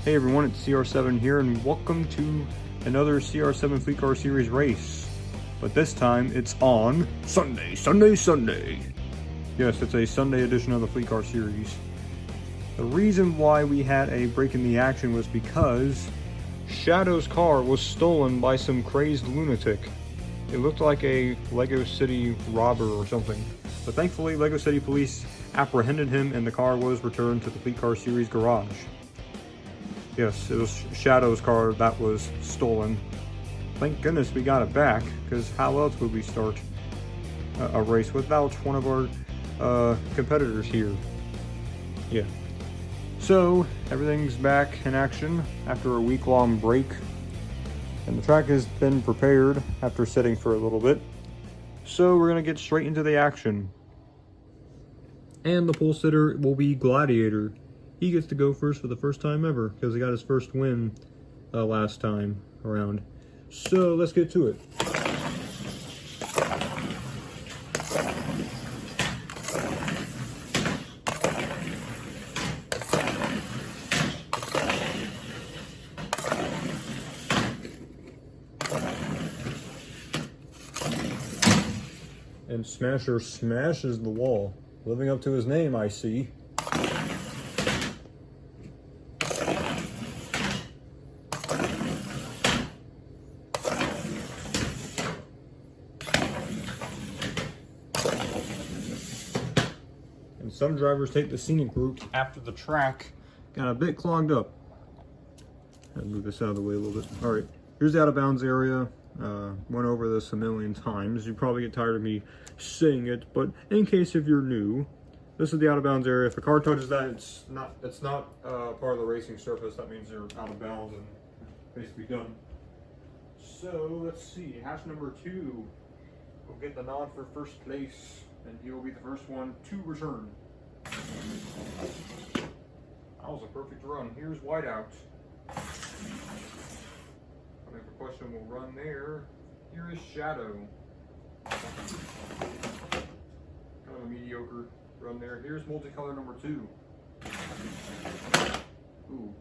Hey everyone, it's CR7 here, and welcome to another CR7 Fleet Car Series race. But this time, it's on Sunday. Yes, it's a Sunday edition of the Fleet Car Series. The reason why we had a break in the action was because Shadow's car was stolen by some crazed lunatic. It looked like a Lego City robber or something. But thankfully, Lego City police apprehended him and the car was returned to the Fleet Car Series garage. Yes, it was Shadow's car that was stolen. Thank goodness we got it back, because how else would we start a race without one of our competitors here? Yeah. So, everything's back in action after a week-long break. And the track has been prepared after sitting for a little bit. So we're going to get straight into the action. And the pole sitter will be Gladiator. He gets to go first for the first time ever, because he got his first win last time around. So let's get to it. And Smasher smashes the wall, living up to his name, I see. And some drivers take the scenic route after the track got a bit clogged up. I'll move this out of the way a little bit. All right, here's the out of bounds area. Went over this a million times. You probably get tired of me saying it, but in case if you're new, this is the out of bounds area. If a car touches that, it's not part of the racing surface. That means you're out of bounds and basically done. So let's see, hatch number 2 will get the nod for first place, and he will be the first one to return. That was a perfect run. Here's whiteout. I think the question will run there. Here is Shadow. Kind of a mediocre run there. Here's multicolor number 2. Ooh,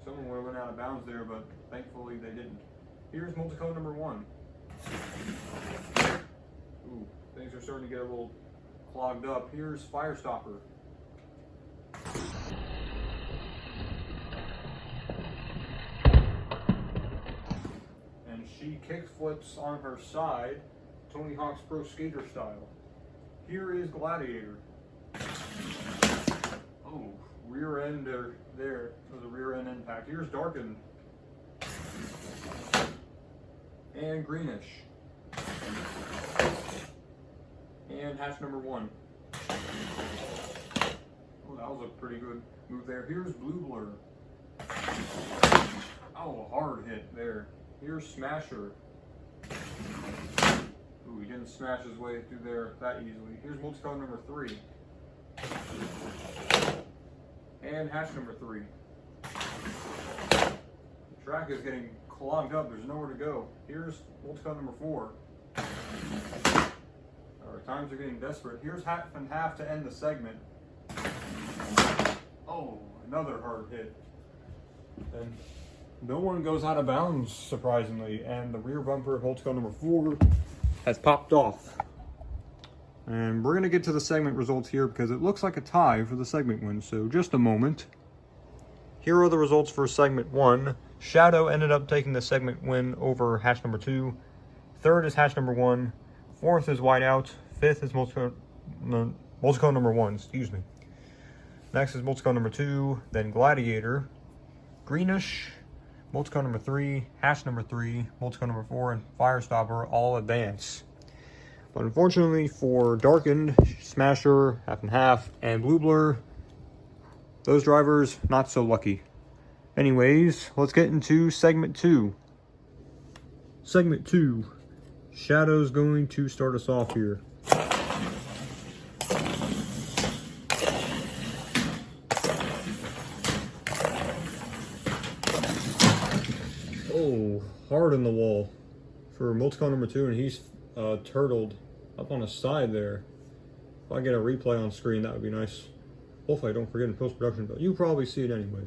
someone would have went out of bounds there, but thankfully they didn't. Here's multicolor number 1. Ooh, things are starting to get a little clogged up. Here's Firestopper. And she kick flips on her side, Tony Hawk's Pro Skater style. Here is Gladiator. Oh, rear end there. There's a rear end impact. Here's Darkened. And Greenish. And hatch number 1. Oh, that was a pretty good move there. Here's Blue Blur. Oh, a hard hit there. Here's Smasher. Ooh, he didn't smash his way through there that easily. Here's multicolor number 3. And hatch number 3. The track is getting clogged up. There's nowhere to go. Here's multicolor number 4. Alright, times are getting desperate. Here's half and half to end the segment. Oh, another hard hit. And no one goes out of bounds, surprisingly, and the rear bumper of multicolor number 4 has popped off. And we're going to get to the segment results here because it looks like a tie for the segment win, so just a moment. Here are the results for segment 1. Shadow ended up taking the segment win over hatch number 2. Third is hatch number 1. Fourth is whiteout. Fifth is multicolor number 1, excuse me. Next is multicolor number 2, then Gladiator, Greenish, multicolor number 3, hatch number 3, multicolor number 4, and Firestopper all advance. But unfortunately for Darkened, Smasher, half and half, and Blue Blur, those drivers not so lucky. Anyways, let's get into segment 2. Segment 2. Shadow's going to start us off here. Oh, hard in the wall for multicolor number 2, and he's turtled up on his side there. If I get a replay on screen, that would be nice. Hopefully I don't forget in post-production, but you probably see it anyway.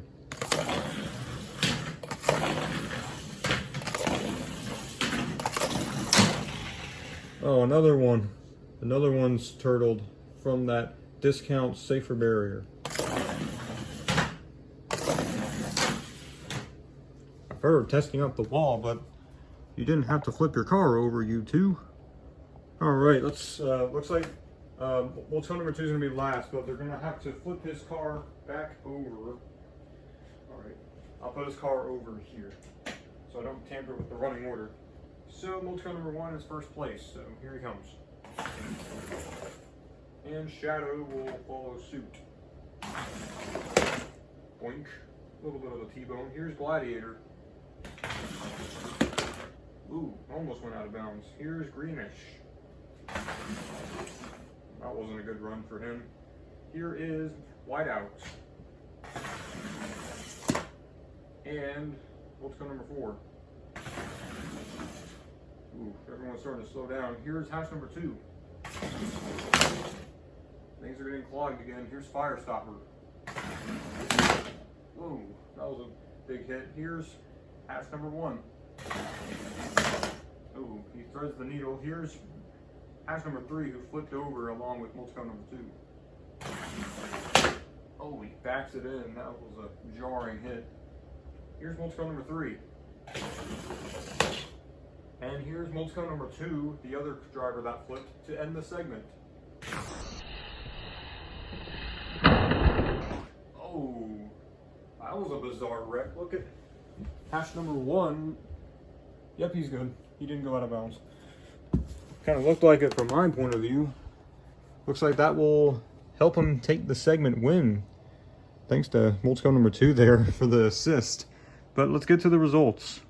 Oh, another one. Another one's turtled from that discount safer barrier. I've heard of testing up the wall, but you didn't have to flip your car over, you two. All right, let's, looks like motel number 2 is gonna be last, but they're gonna have to flip his car back over. All right, I'll put his car over here so I don't tamper with the running order. So motel number 1 is first place, so here he comes. And Shadow will follow suit. Boink. A little bit of a T-bone. Here's Gladiator. Ooh, almost went out of bounds. Here's Greenish. That wasn't a good run for him. Here is Whiteout. And let's go number 4. Ooh, everyone's starting to slow down. Here's hatch number 2. Things are getting clogged again. Here's Firestopper. Whoa, that was a big hit. Here's hatch number 1. Ooh, he threads the needle. Here's hatch number 3, who flipped over along with multicone number 2. Oh, he backs it in. That was a jarring hit. Here's multicone number 3. And here's multicone number 2, the other driver that flipped, to end the segment. Oh, that was a bizarre wreck. Look at hatch number 1. Yep, he's good. He didn't go out of bounds. Kind of looked like it from my point of view. Looks like that will help him take the segment win. Thanks to multicone number 2 there for the assist. But let's get to the results.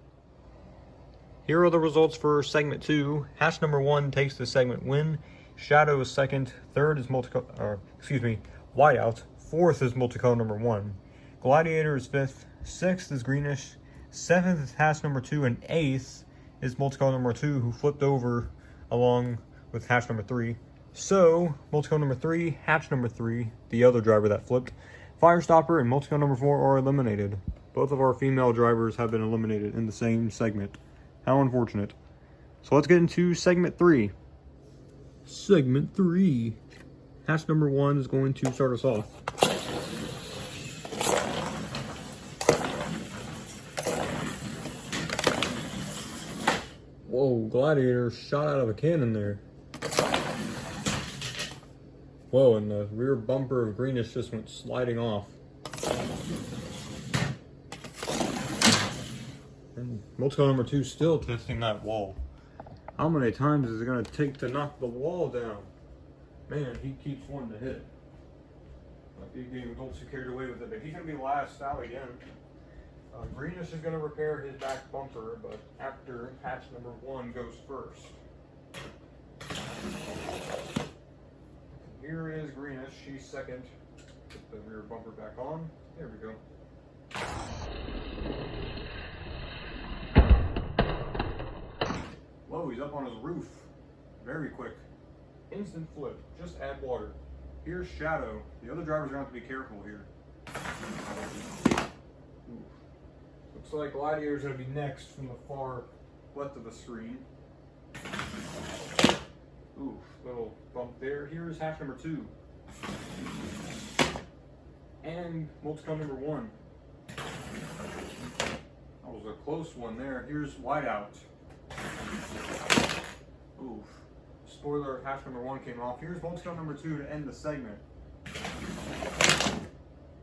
Here are the results for segment 2. Hatch number 1 takes the segment win. Shadow is second. Third is Whiteout. Fourth is multicone number 1. Gladiator is 5th. 6th is Greenish. 7th is hatch number 2, and 8th is multicone number 2, who flipped over along with hatch number 3. So multicone number 3, hatch number 3, the other driver that flipped, Firestopper, and multicone number 4 are eliminated. Both of our female drivers have been eliminated in the same segment. How unfortunate. So let's get into segment 3. Segment 3. Hatch number 1 is going to start us off. Whoa, Gladiator shot out of a cannon there. Whoa, and the rear bumper of Greenish just went sliding off. And multicone number 2 still testing that wall. How many times is it going to take to knock the wall down? Man, he keeps wanting to hit. He don't too carried away with it, but he's going to be last out again. Greenish is going to repair his back bumper, but after hatch number 1 goes first. Here is Greenish, she's second. Put the rear bumper back on. There we go. Whoa, he's up on his roof. Very quick. Instant flip. Just add water. Here's Shadow. The other drivers are going to have to be careful here. Ooh. Looks like Gladiator's going to be next from the far left of the screen. Ooh, little bump there. Here's hatch number 2. And multicone number 1. That was a close one there. Here's Whiteout. Oof. Spoiler, hatch number 1 came off. Here's multicone number 2 to end the segment.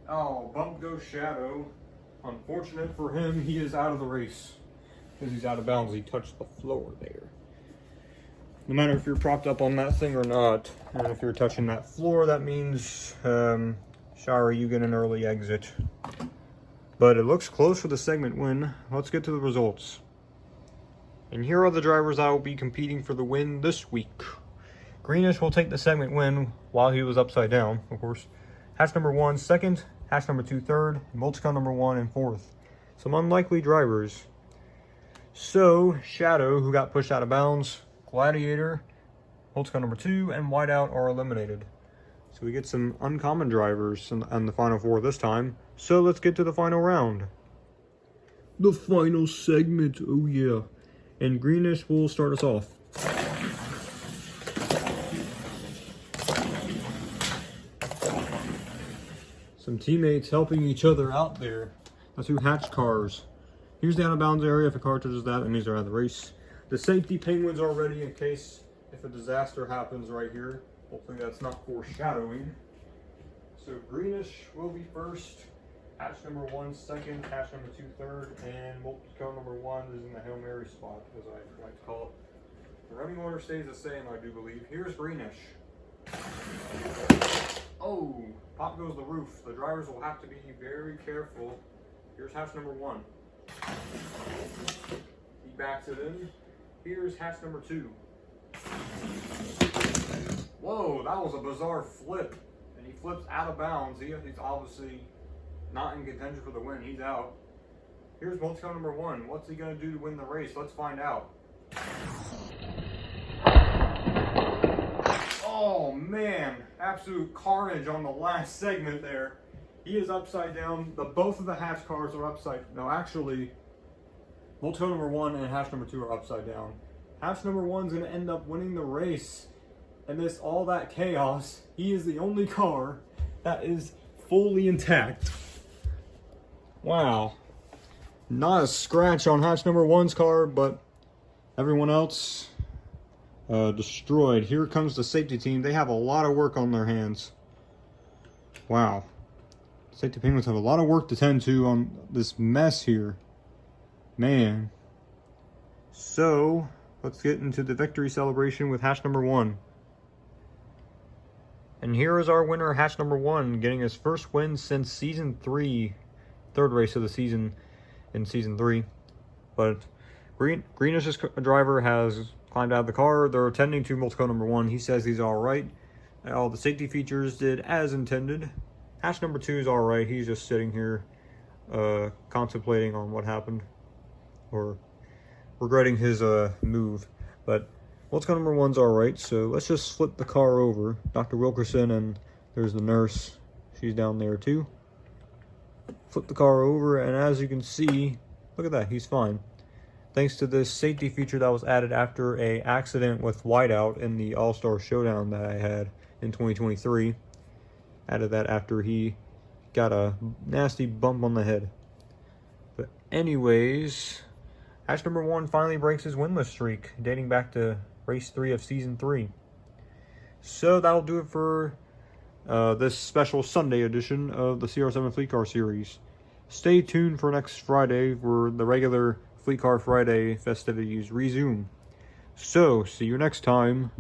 Oh, bump goes Shadow. Unfortunate for him, he is out of the race. Because he's out of bounds, he touched the floor there. No matter if you're propped up on that thing or not, and if you're touching that floor, that means, sorry, you get an early exit. But it looks close for the segment win. Let's get to the results. And here are the drivers I will be competing for the win this week. Greenish will take the segment win while he was upside down, of course. Hatch number 1 second, hatch number 2 third, and multicone number 1 and 4th. Some unlikely drivers. So, Shadow, who got pushed out of bounds, Gladiator, multicone number 2, and Whiteout are eliminated. So we get some uncommon drivers in the final 4 this time. So let's get to the final round. The final segment, oh yeah. And Greenish will start us off. Some teammates helping each other out there. The two hatch cars. Here's the out of bounds area. If a car touches that means they're out of the race. The safety penguins are ready in case if a disaster happens right here. Hopefully that's not foreshadowing. So greenish will be first. Hatch number 1 second, hatch number 2 third, and multiple number 1 is in the Hail Mary spot, as I like to call it. The running order stays the same, I do believe. Here's greenish. Oh, pop goes the roof. The drivers will have to be very careful. Here's hatch number 1. He backs it in. Here's hatch number 2. Whoa, that was a bizarre flip. And he flips out of bounds. He's obviously not in contention for the win. He's out. Here's multi-car number 1. What's he going to do to win the race? Let's find out. Oh man, absolute carnage on the last segment there. He is upside down. Both of the hatch cars are upside. No, actually, multi-car number 1 and hatch number 2 are upside down. Hatch number 1's going to end up winning the race. Amidst all that chaos, he is the only car that is fully intact. Wow. Not a scratch on hatch number 1's car, but everyone else destroyed. Here comes the safety team. They have a lot of work on their hands. Wow. Safety penguins have a lot of work to tend to on this mess here. Man. So, let's get into the victory celebration with hatch number 1. And here is our winner, hatch number 1, getting his first win since season 3, third race of the season in season 3. But Greenish's driver has climbed out of the car. They're attending to multi-car number 1. He says he's all right. All the safety features did as intended. Hatch number 2 is all right. He's just sitting here contemplating on what happened or regretting his move. But multi-car number 1's all right, so let's just flip the car over. Dr. Wilkerson, and there's the nurse. She's down there too. Flip the car over, and as you can see, look at that, he's fine. Thanks to this safety feature that was added after an accident with Whiteout in the All-Star Showdown that I had in 2023. Added that after he got a nasty bump on the head. But anyways, hatch number 1 finally breaks his winless streak, dating back to race 3 of season 3. So that'll do it for this special Sunday edition of the CR7 Fleet Car Series. Stay tuned for next Friday where the regular Fleet Car Friday festivities resume. So, see you next time.